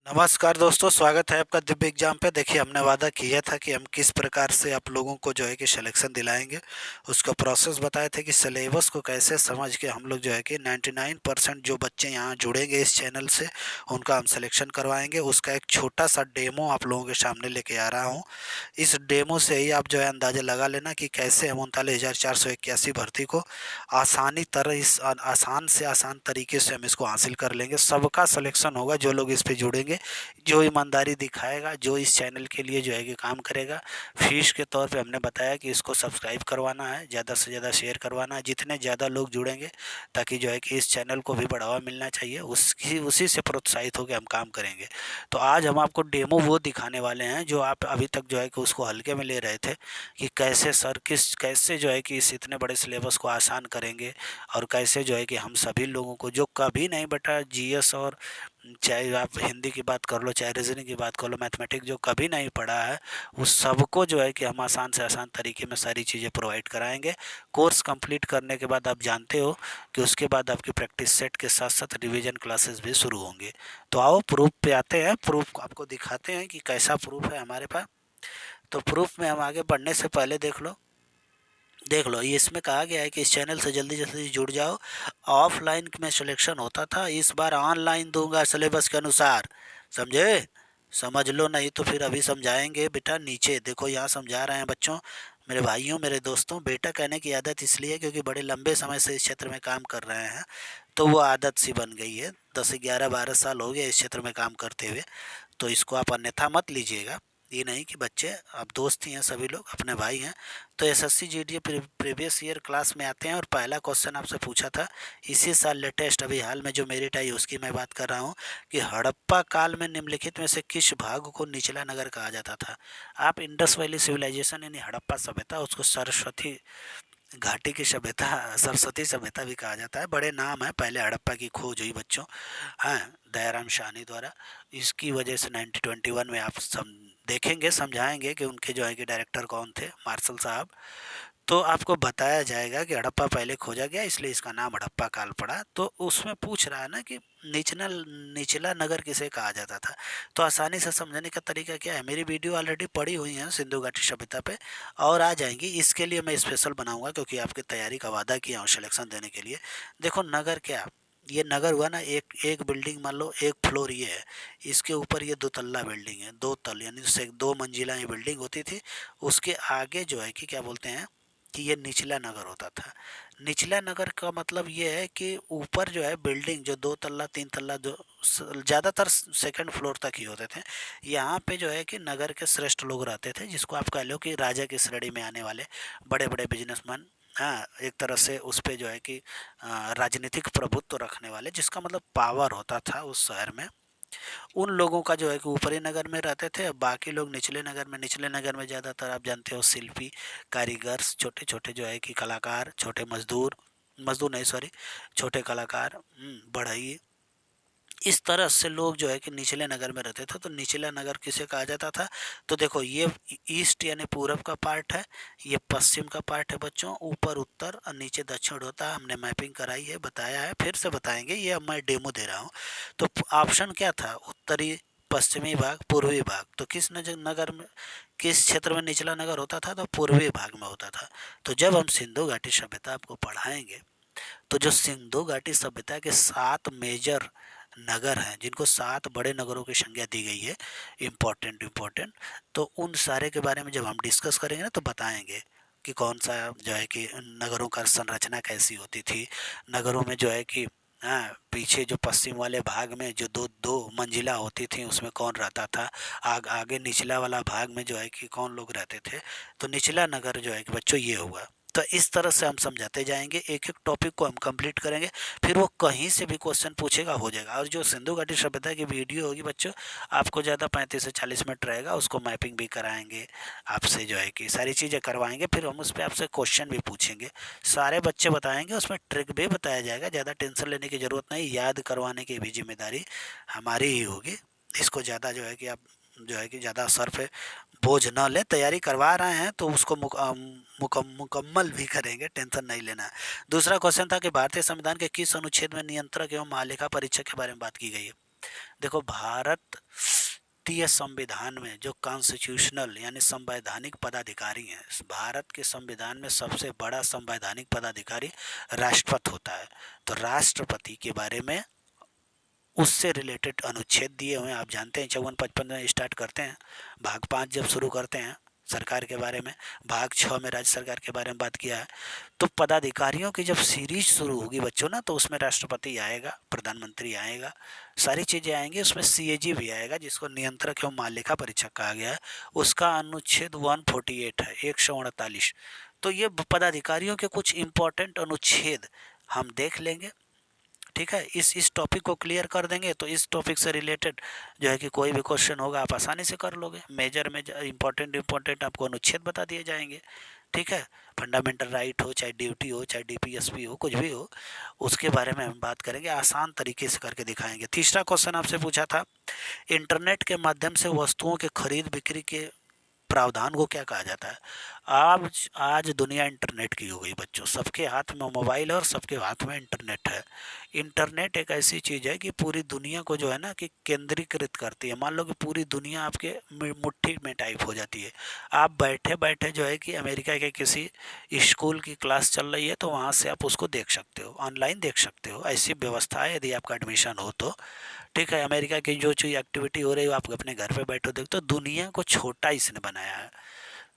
नमस्कार दोस्तों, स्वागत है आपका दिव्य एग्जाम पे। देखिए, हमने वादा किया था कि हम किस प्रकार से आप लोगों को जो है कि सिलेक्शन दिलाएंगे। उसका प्रोसेस बताए थे कि सिलेबस को कैसे समझ के हम लोग जो है कि 99% जो बच्चे यहाँ जुड़ेंगे इस चैनल से उनका हम सिलेक्शन करवाएंगे। उसका एक छोटा सा डेमो आप लोगों के सामने लेके आ रहा हूँ। इस डेमो से ही आप जो है अंदाज़ा लगा लेना कि कैसे हम 39,481 भर्ती को आसान से आसान तरीके से हम इसको हासिल कर लेंगे। सबका सिलेक्शन होगा जो लोग इस पे जुड़ेंगे, जो ईमानदारी दिखाएगा, जो इस चैनल के लिए जो है कि काम करेगा। फीस के तौर पे हमने बताया कि इसको सब्सक्राइब करवाना है, ज़्यादा से ज़्यादा शेयर करवाना है, जितने ज़्यादा लोग जुड़ेंगे ताकि जो है कि इस चैनल को भी बढ़ावा मिलना चाहिए, उसकी उसी से प्रोत्साहित होकर हम काम करेंगे। तो आज हम आपको डेमो वो दिखाने वाले हैं जो आप अभी तक जो है कि उसको हल्के में ले रहे थे कि कैसे सर कैसे जो है कि इस इतने बड़े सिलेबस को आसान करेंगे, और कैसे जो है कि हम सभी लोगों को जो कभी नहीं बेटा जीएस और चाहे आप हिंदी की बात कर लो, चाहे रीजनिंग की बात कर लो, मैथमेटिक्स जो कभी नहीं पढ़ा है उस सबको जो है कि हम आसान से आसान तरीके में सारी चीज़ें प्रोवाइड कराएंगे। कोर्स कंप्लीट करने के बाद आप जानते हो कि उसके बाद आपकी प्रैक्टिस सेट के साथ साथ रिवीजन क्लासेस भी शुरू होंगे। तो आओ प्रूफ पे आते हैं, प्रूफ आपको दिखाते हैं कि कैसा प्रूफ है हमारे पास। तो प्रूफ में हम आगे बढ़ने से पहले देख लो ये इसमें कहा गया है कि इस चैनल से जल्दी जल्दी जुड़ जाओ। ऑफलाइन में सिलेक्शन होता था, इस बार ऑनलाइन दूंगा सिलेबस के अनुसार। समझे? समझ लो, नहीं तो फिर अभी समझाएंगे। बेटा नीचे देखो, यहाँ समझा रहे हैं बच्चों, मेरे भाइयों, मेरे दोस्तों। बेटा कहने की आदत इसलिए है क्योंकि बड़े लंबे समय से इस क्षेत्र में काम कर रहे हैं, तो वो आदत सी बन गई है। 10 11 12 साल हो गए इस क्षेत्र में काम करते हुए। तो इसको आप अन्यथा मत लीजिएगा। ये नहीं कि बच्चे, अब दोस्त ही हैं, सभी लोग अपने भाई हैं। तो SSC GD previous year class में आते हैं और पहला क्वेश्चन आपसे पूछा था इसी साल लेटेस्ट, अभी हाल में जो मेरिट आई उसकी मैं बात कर रहा हूँ, कि हड़प्पा काल में निम्नलिखित में से किस भाग को निचला नगर कहा जाता था। आप इंडस वैली सिविलाइजेशन यानी हड़प्पा सभ्यता, उसको सरस्वती घाटी की सभ्यता, सरस्वती सभ्यता भी कहा जाता है। बड़े नाम है, पहले हड़प्पा की खोज हुई बच्चों, हाँ, दयाराम शाहनी द्वारा। इसकी वजह से 1921 में आप देखेंगे, समझाएंगे कि उनके जो है कि डायरेक्टर कौन थे, मार्शल साहब। तो आपको बताया जाएगा कि हड़प्पा पहले खोजा गया, इसलिए इसका नाम हड़प्पा काल पड़ा। तो उसमें पूछ रहा है ना कि निचला निचला नगर किसे कहा जाता था। तो आसानी से समझने का तरीका क्या है, मेरी वीडियो ऑलरेडी पड़ी हुई है सिंधु घाटी सभ्यता पे, और आ जाएंगी। इसके लिए मैं स्पेशल बनाऊंगा क्योंकि आपकी तैयारी का वादा किया हूँ सिलेक्शन देने के लिए। देखो नगर क्या, ये नगर हुआ ना, एक एक बिल्डिंग मान लो, एक फ्लोर ये है, इसके ऊपर ये दो तल्ला बिल्डिंग है, दो तल यानी से 2 मंजिला ये बिल्डिंग होती थी। उसके आगे जो है कि क्या बोलते हैं कि ये निचला नगर होता था। निचला नगर का मतलब ये है कि ऊपर जो है बिल्डिंग जो 2 तल्ला 3 तल्ला, जो ज़्यादातर सेकंड फ्लोर तक ही होते थे। यहाँ पे जो है कि नगर के श्रेष्ठ लोग रहते थे, जिसको आप कह लो कि राजा की श्रेणी में आने वाले बड़े बड़े बिजनेसमैन। हाँ, एक तरह से उस पे जो है कि राजनीतिक प्रभुत्व रखने वाले, जिसका मतलब पावर होता था उस शहर में। उन लोगों का जो है कि ऊपरी नगर में रहते थे, बाकी लोग निचले नगर में। निचले नगर में ज़्यादातर आप जानते हो शिल्पी, कारीगर, छोटे छोटे जो है कि कलाकार, छोटे मजदूर, मजदूर नहीं सॉरी, छोटे कलाकार, बढ़ई, इस तरह से लोग जो है कि निचले नगर में रहते थे। तो निचला नगर किसे कहा जाता था? तो देखो ये ईस्ट यानी पूरब का पार्ट है, ये पश्चिम का पार्ट है बच्चों, ऊपर उत्तर और नीचे दक्षिण होता है। हमने मैपिंग कराई है, बताया है, फिर से बताएंगे, ये अब मैं डेमो दे रहा हूँ। तो ऑप्शन क्या था? उत्तरी, पश्चिमी भाग, पूर्वी भाग। तो किस नगर में, किस क्षेत्र में निचला नगर होता था? तो पूर्वी भाग में होता था। तो जब हम सिंधु घाटी सभ्यता आपको पढ़ाएंगे, तो जो सिंधु घाटी सभ्यता के 7 मेजर नगर हैं, जिनको 7 बड़े नगरों की संज्ञा दी गई है, इम्पोर्टेंट इम्पोर्टेंट, तो उन सारे के बारे में जब हम डिस्कस करेंगे ना, तो बताएंगे कि कौन सा जो है कि नगरों का संरचना कैसी होती थी। नगरों में जो है कि हाँ, पीछे जो पश्चिम वाले भाग में जो दो दो मंजिला होती थी उसमें कौन रहता था, आगे निचला वाला भाग में जो है कि कौन लोग रहते थे। तो निचला नगर जो है कि बच्चों ये हुआ। तो इस तरह से हम समझाते जाएंगे, एक एक टॉपिक को हम कंप्लीट करेंगे, फिर वो कहीं से भी क्वेश्चन पूछेगा हो जाएगा। और जो सिंधु घाटी सभ्यता की वीडियो होगी बच्चों, आपको ज़्यादा 35 से 40 मिनट रहेगा, उसको मैपिंग भी कराएंगे आपसे, जो है कि सारी चीज़ें करवाएंगे, फिर हम उस पर आपसे क्वेश्चन भी पूछेंगे, सारे बच्चे बताएंगे, उसमें ट्रिक भी बताया जाएगा। ज़्यादा टेंशन लेने की ज़रूरत नहीं, याद करवाने की भी जिम्मेदारी हमारी ही होगी। इसको ज़्यादा जो है कि आप जो है कि ज़्यादा सर पे बोझ ना लें, तैयारी करवा रहे हैं तो उसको मुकम्मल भी करेंगे, टेंशन नहीं लेना है। दूसरा क्वेश्चन था कि भारतीय संविधान के किस अनुच्छेद में नियंत्रक एवं महालेखा परीक्षक के बारे में बात की गई है। देखो, भारतीय संविधान में जो कॉन्स्टिट्यूशनल यानी संवैधानिक पदाधिकारी हैं, भारत के संविधान में सबसे बड़ा संवैधानिक पदाधिकारी राष्ट्रपति होता है। तो राष्ट्रपति के बारे में उससे रिलेटेड अनुच्छेद दिए हुए हैं। आप जानते हैं 54-55 में स्टार्ट करते हैं, भाग 5 जब शुरू करते हैं सरकार के बारे में, भाग 6 में राज्य सरकार के बारे में बात किया है। तो पदाधिकारियों की जब सीरीज शुरू होगी बच्चों ना, तो उसमें राष्ट्रपति आएगा, प्रधानमंत्री आएगा, सारी चीज़ें आएंगी। उसमें सीएजी भी आएगा, जिसको नियंत्रक एवं मालिका परीक्षक कहा गया है। उसका अनुच्छेद 148 है, 148। तो ये पदाधिकारियों के कुछ इंपॉर्टेंट अनुच्छेद हम देख लेंगे, ठीक है। इस टॉपिक को क्लियर कर देंगे तो इस टॉपिक से रिलेटेड जो है कि कोई भी क्वेश्चन होगा आप आसानी से कर लोगे। मेजर में इंपॉर्टेंट आपको अनुच्छेद बता दिए जाएंगे, ठीक है। फंडामेंटल राइट हो, चाहे ड्यूटी हो, चाहे डीपीएसपी हो, कुछ भी हो, उसके बारे में हम बात करेंगे, आसान तरीके से करके दिखाएंगे। तीसरा क्वेश्चन आपसे पूछा था, इंटरनेट के माध्यम से वस्तुओं के खरीद बिक्री के प्रावधान को क्या कहा जाता है। आज दुनिया इंटरनेट की हो गई बच्चों, सबके हाथ में मोबाइल है और सबके हाथ में इंटरनेट है। इंटरनेट एक ऐसी चीज़ है कि पूरी दुनिया को जो है ना कि केंद्रीकृत करती है। मान लो कि पूरी दुनिया आपके मुट्ठी में टाइप हो जाती है। आप बैठे बैठे जो है कि अमेरिका के किसी स्कूल की क्लास चल रही है तो वहाँ से आप उसको देख सकते हो, ऑनलाइन देख सकते हो। ऐसी व्यवस्था है यदि आपका एडमिशन हो तो, ठीक है। अमेरिका की जो चीज़ एक्टिविटी हो रही है आप अपने घर पे बैठो देखते हो। दुनिया को छोटा इसने बनाया है।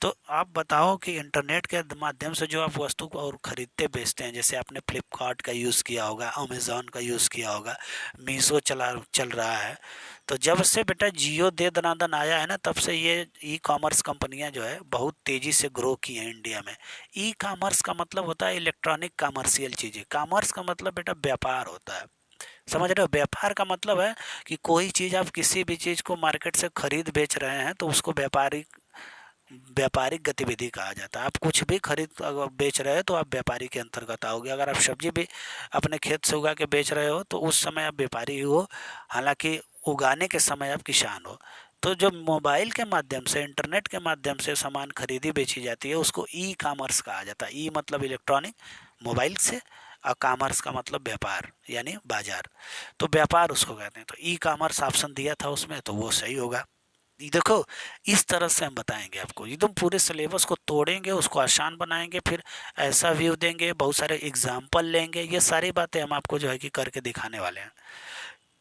तो आप बताओ कि इंटरनेट के माध्यम से जो आप वस्तु को और खरीदते बेचते हैं, जैसे आपने फ्लिपकार्ट का यूज़ किया होगा, अमेज़ॉन का यूज़ किया होगा, मीशो चल रहा है। तो जब से बेटा जियो दे दनादन आया है ना, तब से ये ई कॉमर्स कंपनियां जो है बहुत तेज़ी से ग्रो की हैं इंडिया में। ई कॉमर्स का मतलब होता है इलेक्ट्रॉनिक कॉमर्शियल चीज़ें। कॉमर्स का मतलब बेटा व्यापार होता है, समझ रहे हो। व्यापार का मतलब है कि कोई चीज़ आप किसी भी चीज़ को मार्केट से खरीद बेच रहे हैं तो उसको व्यापारिक व्यापारिक गतिविधि कहा जाता है। आप कुछ भी खरीद अगर बेच रहे हो तो आप व्यापारी के अंतर्गत आओगे। अगर आप सब्जी भी अपने खेत से उगा के बेच रहे हो तो उस समय आप व्यापारी हो, हालांकि उगाने के समय आप किसान हो। तो जो मोबाइल के माध्यम से, इंटरनेट के माध्यम से सामान खरीदी बेची जाती है उसको ई कॉमर्स कहा जाता है। ई मतलब इलेक्ट्रॉनिक, मोबाइल से, और कॉमर्स का मतलब व्यापार यानी बाजार। तो व्यापार उसको कहते हैं। तो ई कॉमर्स ऑप्शन दिया था उसमें, तो वो सही होगा। देखो, इस तरह से हम बताएंगे आपको, एकदम पूरे सिलेबस को तोड़ेंगे, उसको आसान बनाएंगे, फिर ऐसा व्यू देंगे, बहुत सारे एग्जाम्पल लेंगे। ये सारी बातें हम आपको जो है कि करके दिखाने वाले हैं।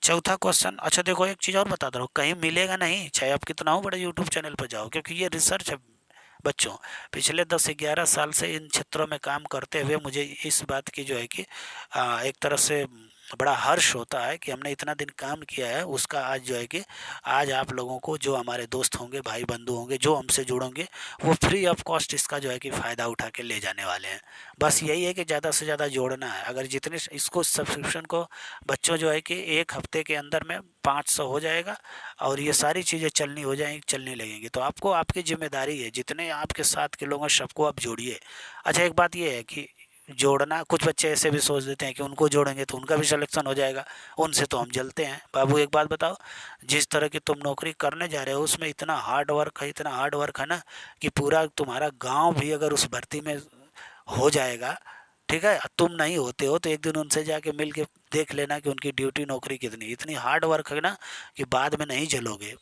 चौथा क्वेश्चन, अच्छा देखो एक चीज़ और बता दो, कहीं मिलेगा नहीं, चाहे आप कितना हो बड़े यूट्यूब चैनल पर जाओ, क्योंकि ये रिसर्च है बच्चों। पिछले 10-11 साल से इन क्षेत्रों में काम करते हुए मुझे इस बात की जो है कि एक तरह से बड़ा हर्ष होता है कि हमने इतना दिन काम किया है, उसका आज जो है कि आज आप लोगों को, जो हमारे दोस्त होंगे, भाई बंधु होंगे, जो हमसे जुड़ोंगे, वो फ्री ऑफ कॉस्ट इसका जो है कि फ़ायदा उठा के ले जाने वाले हैं। बस यही है कि ज़्यादा से ज़्यादा जोड़ना है। अगर जितने इसको सब्सक्रिप्शन को बच्चों जो है कि एक हफ्ते के अंदर में 500 हो जाएगा और ये सारी चीज़ें चलनी हो जाएंगी, चलने लगेंगी, तो आपको, आपकी जिम्मेदारी है, जितने आपके साथ के लोग हैं सबको आप जोड़िए। अच्छा एक बात ये है कि जोड़ना, कुछ बच्चे ऐसे भी सोच देते हैं कि उनको जोड़ेंगे तो उनका भी सिलेक्शन हो जाएगा, उनसे तो हम जलते हैं। बाबू एक बात बताओ, जिस तरह की तुम नौकरी करने जा रहे हो उसमें इतना हार्ड वर्क है, इतना हार्ड वर्क है ना कि पूरा तुम्हारा गांव भी अगर उस भर्ती में हो जाएगा, ठीक है, तुम नहीं होते हो तो एक दिन उनसे जाके मिल के देख लेना कि उनकी ड्यूटी नौकरी कितनी, इतनी हार्ड वर्क है ना कि बाद में नहीं जलोगे।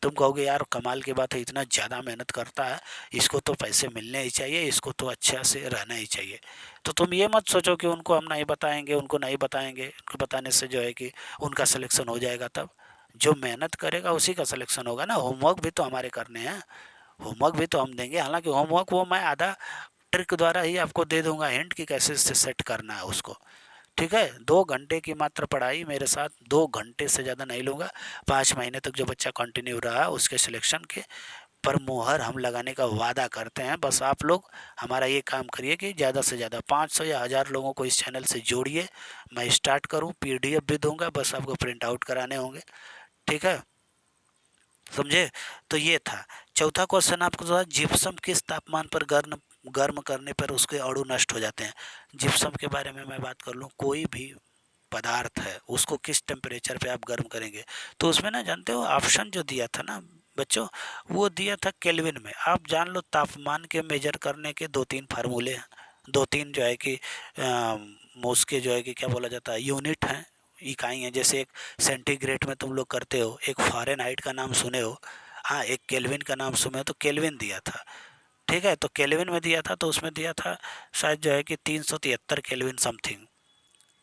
तुम कहोगे यार कमाल की बात है, इतना ज़्यादा मेहनत करता है, इसको तो पैसे मिलने ही चाहिए, इसको तो अच्छा से रहना ही चाहिए। तो तुम ये मत सोचो कि उनको हम नहीं बताएंगे, उनको नहीं बताएंगे, उनको बताने से जो है कि उनका सिलेक्शन हो जाएगा। तब जो मेहनत करेगा उसी का सिलेक्शन होगा ना। होमवर्क भी तो हमारे करने हैं, होमवर्क भी तो हम देंगे। हालांकि होमवर्क वो मैं आधा ट्रिक द्वारा ही आपको दे दूंगा, हिंट की कैसे से सेट करना है उसको, ठीक है। 2 घंटे की मात्र पढ़ाई मेरे साथ, 2 घंटे से ज़्यादा नहीं लूँगा। 5 महीने तक जो बच्चा कंटिन्यू रहा उसके सिलेक्शन के पर मोहर हम लगाने का वादा करते हैं। बस आप लोग हमारा ये काम करिए कि ज़्यादा से ज़्यादा 500 या 1000 लोगों को इस चैनल से जोड़िए। मैं स्टार्ट करूँ, पीडीएफ भी दूंगा, बस आपको प्रिंट आउट कराने होंगे, ठीक है, समझे। तो ये था। चौथा क्वेश्चन आपको था, जिप्सम किस तापमान पर गर्म गर्म करने पर उसके अणु नष्ट हो जाते हैं। जिप्सम के बारे में मैं बात कर लूँ, कोई भी पदार्थ है उसको किस टेम्परेचर पे आप गर्म करेंगे, तो उसमें ना जानते हो ऑप्शन जो दिया था ना बच्चों, वो दिया था केल्विन में। आप जान लो तापमान के मेजर करने के 2-3 फार्मूले हैं, 2-3 जो है कि उसके जो है कि क्या बोला जाता है यूनिट हैं, इकाई हैं। जैसे एक सेंटीग्रेड में तुम लोग करते हो, एक फ़ारेनहाइट का नाम सुने हो, हाँ एक केल्विन का नाम सुने हो, तो केल्विन दिया था। ठीक है, तो केल्विन में दिया था, तो उसमें दिया था शायद जो है कि 373 केल्विन समथिंग।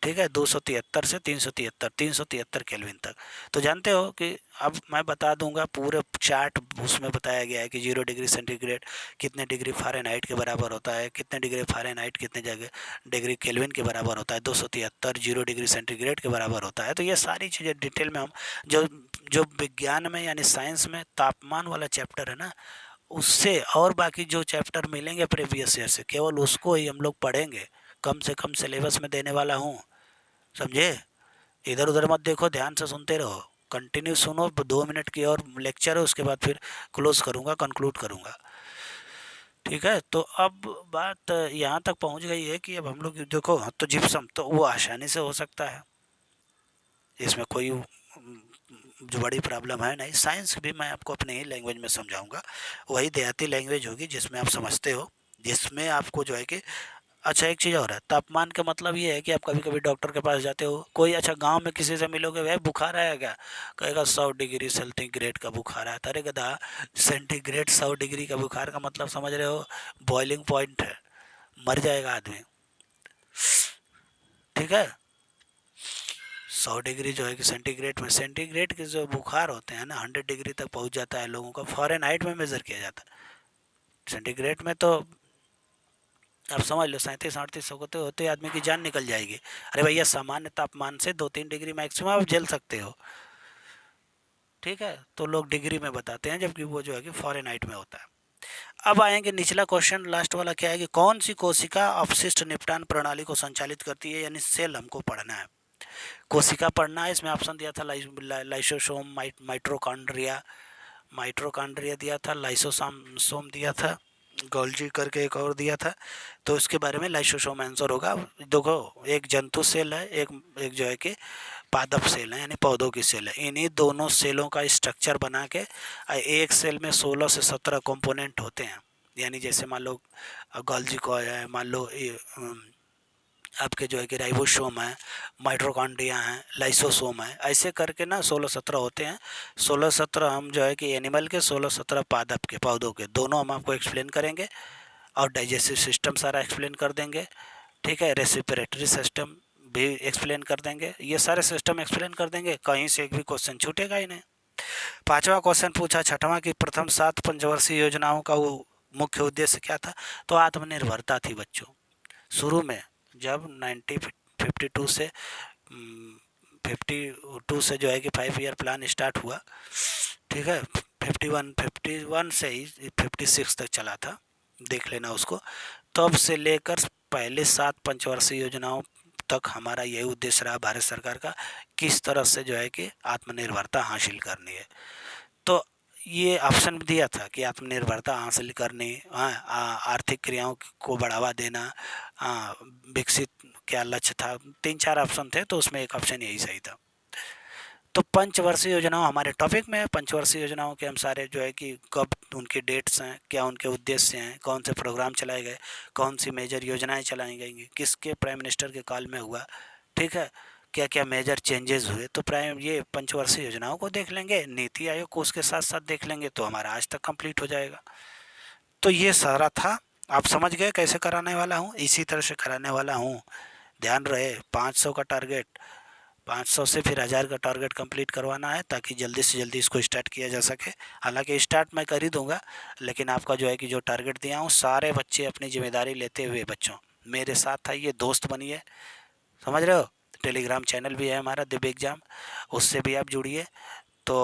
ठीक है, 273 से 373, 373 केल्विन तक। तो जानते हो कि अब मैं बता दूंगा पूरे चार्ट, उसमें बताया गया है कि 0 डिग्री सेंटीग्रेड कितने डिग्री फ़ारेनहाइट के बराबर होता है, कितने डिग्री फ़ारेनहाइट कितने जगह डिग्री केल्विन के बराबर होता है, 273 0 डिग्री सेंटीग्रेड के बराबर होता है। तो ये सारी चीज़ें डिटेल में हम जो जो विज्ञान में यानी साइंस में तापमान वाला चैप्टर है ना, उससे और बाकी जो चैप्टर मिलेंगे प्रीवियस ईयर से, केवल उसको ही हम लोग पढ़ेंगे। कम से कम सिलेबस में देने वाला हूँ, समझे। इधर उधर मत देखो, ध्यान से सुनते रहो, कंटिन्यू सुनो। 2 मिनट की और लेक्चर है, उसके बाद फिर क्लोज करूँगा, कंक्लूड करूँगा। ठीक है, तो अब बात यहाँ तक पहुँच गई है कि अब हम लोग देखो, तो जिप्सम तो वो आसानी से हो सकता है, इसमें कोई जो बड़ी प्रॉब्लम है नहीं। साइंस भी मैं आपको अपने ही लैंग्वेज में समझाऊंगा, वही देहाती लैंग्वेज होगी जिसमें आप समझते हो, जिसमें आपको जो है कि अच्छा एक चीज़ और है, तापमान का मतलब ये है कि आप कभी कभी डॉक्टर के पास जाते हो, कोई अच्छा गांव में किसी से मिलोगे, भाई बुखार आया क्या, कहेगा 100 डिग्री सेंटीग्रेड का बुखार आया। अरे गधा, सेंटीग्रेड 100 डिग्री का बुखार का मतलब समझ रहे हो, बॉइलिंग पॉइंट है, मर जाएगा आदमी। ठीक है, 100 डिग्री जो है कि सेंटीग्रेड में, सेंटीग्रेड के जो बुखार होते हैं ना 100 डिग्री तक पहुंच जाता है लोगों का, फ़ारेनहाइट में मेज़र किया जाता है। सेंटीग्रेड में तो आप समझ लो 37-38 होते होते आदमी की जान निकल जाएगी। अरे भैया, सामान्य तापमान से 2-3 डिग्री मैक्सिमम आप झेल सकते हो। ठीक है, तो लोग डिग्री में बताते हैं, जबकि वो जो है कि फ़ारेनहाइट में होता है। अब आएंगे निचला क्वेश्चन, लास्ट वाला क्या है कि कौन सी कोशिका अपशिष्ट निपटान प्रणाली को संचालित करती है, यानी सेल हमको पढ़ना है, कोशिका पढ़ना है। इसमें ऑप्शन दिया था लाइसोसोम, माइट्रोकॉन्ड्रिया, माइट्रोकॉन्ड्रिया दिया था, लाइसोसोम सोम दिया था, गोल्जी करके एक और दिया था। तो इसके बारे में लाइसोसोम आंसर होगा। देखो, एक जंतु सेल है, एक एक जो है कि पादप सेल है, यानी पौधों की सेल है। इन्हीं दोनों सेलों का स्ट्रक्चर बना के एक सेल में 16 से 17 कंपोनेंट होते हैं। यानी जैसे मान लो गोल्जी को है, मान लो आपके जो है कि राइबोसोम है, माइटोकॉन्ड्रिया हैं, लाइसोसोम है, ऐसे करके ना 16-17 होते हैं। 16-17 हम जो है कि एनिमल के, 16-17 पादप के, पौधों के, दोनों हम आपको एक्सप्लेन करेंगे, और डाइजेस्टिव सिस्टम सारा एक्सप्लेन कर देंगे। ठीक है, रेस्पिरेटरी सिस्टम भी एक्सप्लेन कर देंगे, ये सारे सिस्टम एक्सप्लेन कर देंगे, कहीं से एक भी क्वेश्चन छूटेगा ही नहीं। पांचवा क्वेश्चन पूछा छठवां की प्रथम 7 पंचवर्षीय योजनाओं का वो मुख्य उद्देश्य क्या था, तो आत्मनिर्भरता थी बच्चों। शुरू में जब 1952 से 52 से जो है कि 5 ईयर प्लान स्टार्ट हुआ, ठीक है, 51 से ही 56 तक चला था, देख लेना उसको। तब से लेकर पहले 7 पंचवर्षीय योजनाओं तक हमारा यही उद्देश्य रहा भारत सरकार का, किस तरह से जो है कि आत्मनिर्भरता हासिल करनी है। तो ये ऑप्शन दिया था कि आत्मनिर्भरता हासिल करनी, हाँ, आर्थिक क्रियाओं को बढ़ावा देना, हाँ, विकसित क्या लक्ष्य था, 3-4 ऑप्शन थे, तो उसमें एक ऑप्शन यही सही था। तो पंचवर्षीय योजनाओं हमारे टॉपिक में है। पंचवर्षीय योजनाओं के हम सारे जो है कि कब उनकी डेट्स हैं, क्या उनके उद्देश्य हैं, कौन से प्रोग्राम चलाए गए, कौन सी मेजर योजनाएं चलाई गई, किसके प्राइम मिनिस्टर के काल में हुआ, ठीक है, क्या क्या मेजर चेंजेस हुए। तो प्राइम ये पंचवर्षीय योजनाओं को देख लेंगे, नीति आयोग को उसके साथ साथ देख लेंगे, तो हमारा आज तक कंप्लीट हो जाएगा। तो ये सारा था, आप समझ गए कैसे कराने वाला हूँ, इसी तरह से कराने वाला हूँ। ध्यान रहे, 500 का टारगेट, 500 से फिर 1000 का टारगेट कंप्लीट करवाना है, ताकि जल्दी से जल्दी इसको स्टार्ट किया जा सके। हालांकि स्टार्ट मैं कर ही दूंगा, लेकिन आपका जो है कि जो टारगेट दिया हूँ, सारे बच्चे अपनी जिम्मेदारी लेते हुए बच्चों मेरे साथ आइए, दोस्त बनिए, समझ रहे हो। टेलीग्राम चैनल भी है हमारा दिव्य एग्जाम, उससे भी आप जुड़िए। तो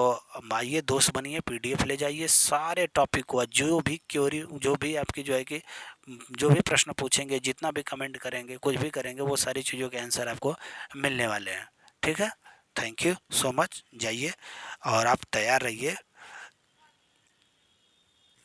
आइए, दोस्त बनिए, पीडीएफ ले जाइए, सारे टॉपिक को, जो भी क्योरी, जो भी आपकी जो है कि जो भी प्रश्न पूछेंगे, जितना भी कमेंट करेंगे, कुछ भी करेंगे, वो सारी चीज़ों के आंसर आपको मिलने वाले हैं। ठीक है, थैंक यू सो मच, जाइए और आप तैयार रहिए।